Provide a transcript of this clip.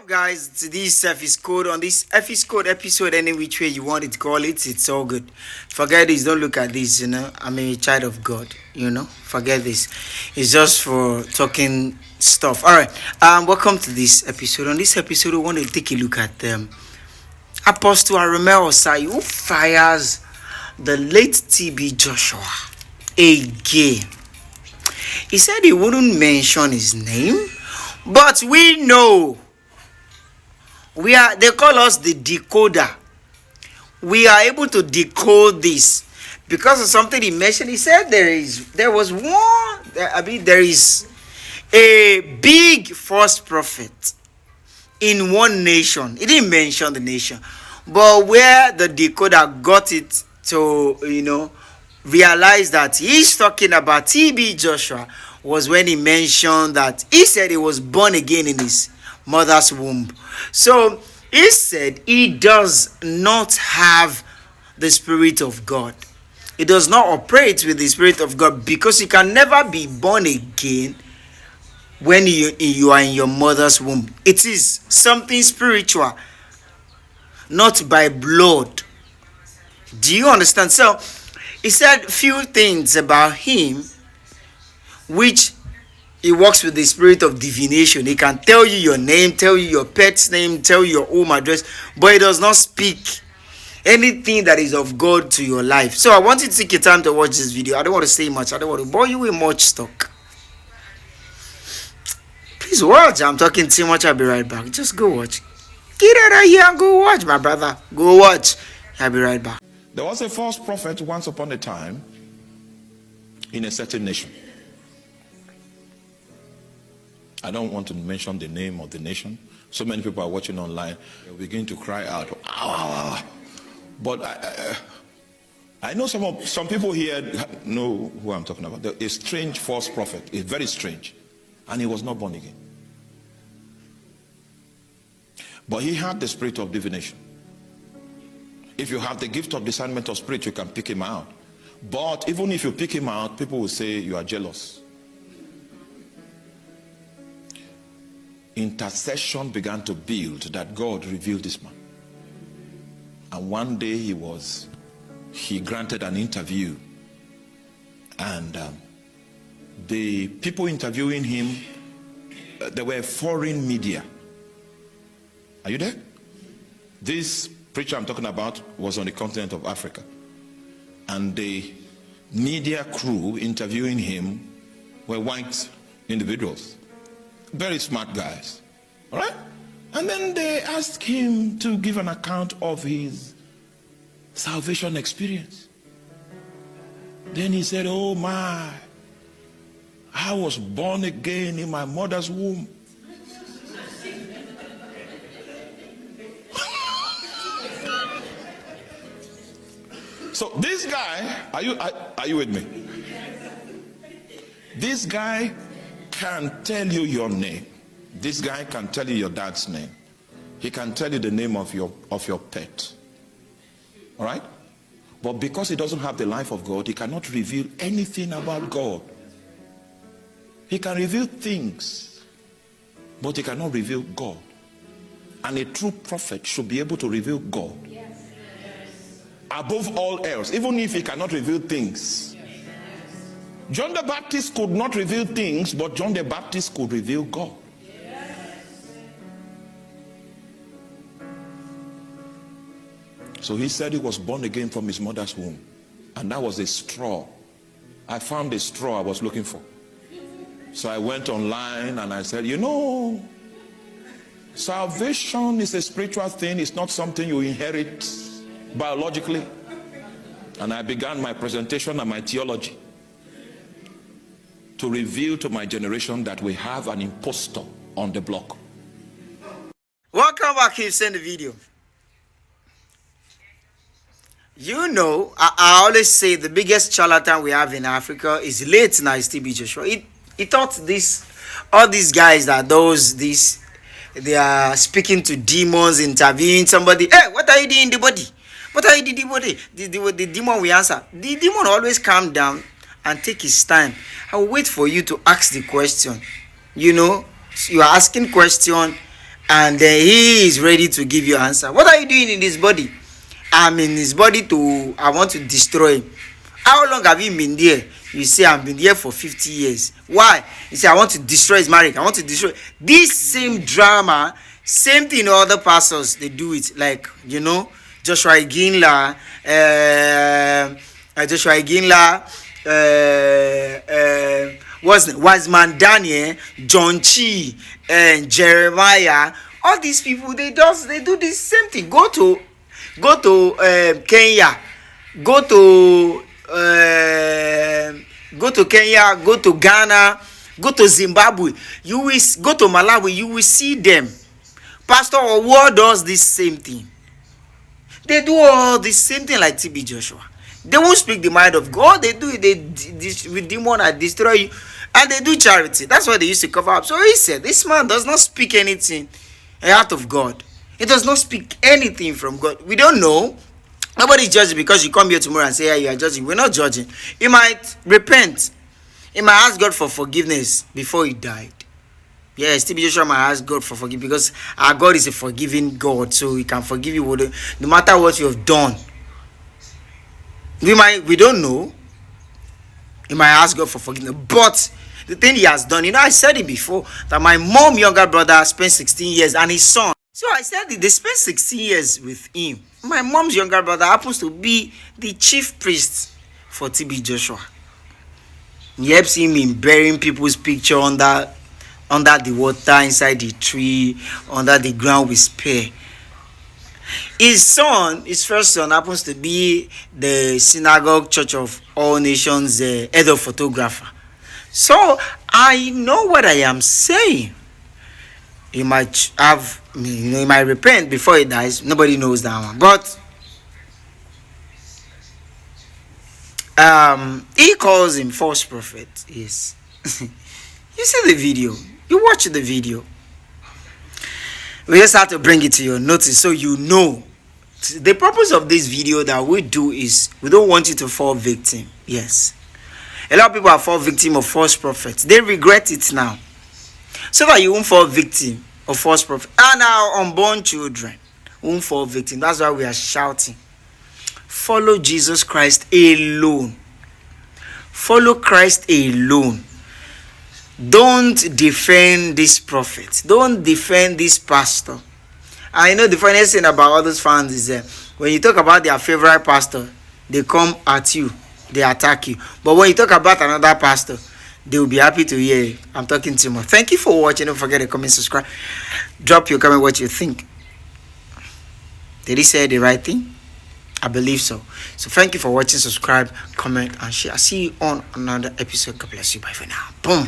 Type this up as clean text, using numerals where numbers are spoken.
up, guys? It's this F's code on this F's code episode. Any which way you want it, call it. It's all good. Forget this. Don't look at this. I'm a child of God. Forget this. It's just for talking stuff. All right. Welcome to this episode. On this episode, we want to take a look at Apostle Arome Osayi, who fires the late TB Joshua again. He said he wouldn't mention his name, but we know. They call us the decoder. We are able to decode this because of something he mentioned. He said there is a big false prophet in one nation. He didn't mention the nation, but where the decoder got it to realize that he's talking about TB Joshua was when he mentioned that he said he was born again in his mother's womb. So he said he does not have the Spirit of God. He does not operate with the Spirit of God because you can never be born again when you are in your mother's womb. It is something spiritual, not by blood. Do you understand? So he said few things about him which he works with the spirit of divination. He can tell you your name, tell you your pet's name, tell you your home address, but he does not speak anything that is of God to your life. So I want you to take your time to watch this video. I don't want to say much. I don't want to bore you with much talk. Please watch. I'm talking too much. I'll be right back. Just go watch. Get out of here and go watch, my brother. Go watch. I'll be right back. There was a false prophet once upon a time in a certain nation. I don't want to mention the name of the nation. So many people are watching online. They're beginning to cry out. But I know some people here know who I'm talking about. A strange false prophet. It's very strange. And he was not born again. But he had the spirit of divination. If you have the gift of discernment of spirit, you can pick him out. But even if you pick him out, people will say you are jealous. Intercession began to build that God revealed this man. And one day he granted an interview. And the people interviewing him, they were foreign media. Are you there? This preacher I'm talking about was on the continent of Africa. And the media crew interviewing him were white individuals. Very smart guys. All right? And then they asked him to give an account of his salvation experience. Then he said, oh my, I was born again in my mother's womb. So this guy, are you with me? This guy can tell you your name. This guy can tell you your dad's name. He can tell you the name of your pet. All right? But because he doesn't have the life of God, he cannot reveal anything about God. He can reveal things, but he cannot reveal God. And a true prophet should be able to reveal God. Above all else, even if he cannot reveal things. John the Baptist could not reveal things, but John the Baptist could reveal God. So he said he was born again from his mother's womb. And that was a straw. I found a straw I was looking for. So I went online and I said, salvation is a spiritual thing. It's not something you inherit biologically. And I began my presentation and my theology to reveal to my generation that we have an impostor on the block. Welcome back. You've seen the video. I always say the biggest charlatan we have in Africa is late night TB Joshua. He thought all these guys they are speaking to demons, interviewing somebody. Hey, what are you doing in the body? What are you doing in the body? The demon will answer. The demon always calm down and take his time. I will wait for you to ask the question. You are asking question and then he is ready to give you answer. What are you doing in this body? I'm in his body I want to destroy him. How long have you been there? You say, I've been there for 50 years. Why? You say, I want to destroy his marriage. I want to destroy. This same drama, same thing other pastors, they do it. Like, Joshua Iginla, Wiseman Daniel, John Chi, and Jeremiah. All these people, they do the same thing. Go to Kenya, go to Kenya, go to Ghana, go to Zimbabwe, you will go to Malawi, you will see them. Pastor Owo does this same thing. They do all the same thing like TB Joshua. They won't speak the mind of God. They do it. With demon and destroy you, and they do charity. That's why they used to cover up. So he said, this man does not speak anything out of God. He does not speak anything from God. We don't know. Nobody's judging because you come here tomorrow and say, yeah, you are judging. We're not judging. He might repent. He might ask God for forgiveness before he died. Yes, TB Joshua might ask God for forgiveness because our God is a forgiving God, so he can forgive you no matter what you have done. We don't know. He might ask God for forgiveness, but the thing he has done, I said it before that my mom younger brother spent 16 years and his son. So I said they spent 16 years with him. My mom's younger brother happens to be the chief priest for TB Joshua. He helps him in burying people's picture under the water, inside the tree, under the ground with spear. His first son, happens to be the Synagogue Church of All Nations head of photographer. So I know what I am saying. He might he might repent before he dies. Nobody knows that one. But he calls him false prophet. Yes. You see the video. You watch the video. We just have to bring it to your notice so you know. The purpose of this video that we do is we don't want you to fall victim. Yes. A lot of people have fallen victim of false prophets. They regret it now. So that you won't fall victim of false prophets. And our unborn children won't fall victim. That's why we are shouting. Follow Jesus Christ alone. Follow Christ alone. Don't defend this prophet. Don't defend this pastor. I know the funniest thing about all those fans is when you talk about their favorite pastor, they come at you, they attack you. But when you talk about another pastor, they will be happy to hear you. I'm talking to you. Thank you for watching. Don't forget to comment, subscribe. Drop your comment what you think. Did he say the right thing? I believe so. So thank you for watching. Subscribe, comment, and share. I'll see you on another episode. God bless you. Bye for now. Boom.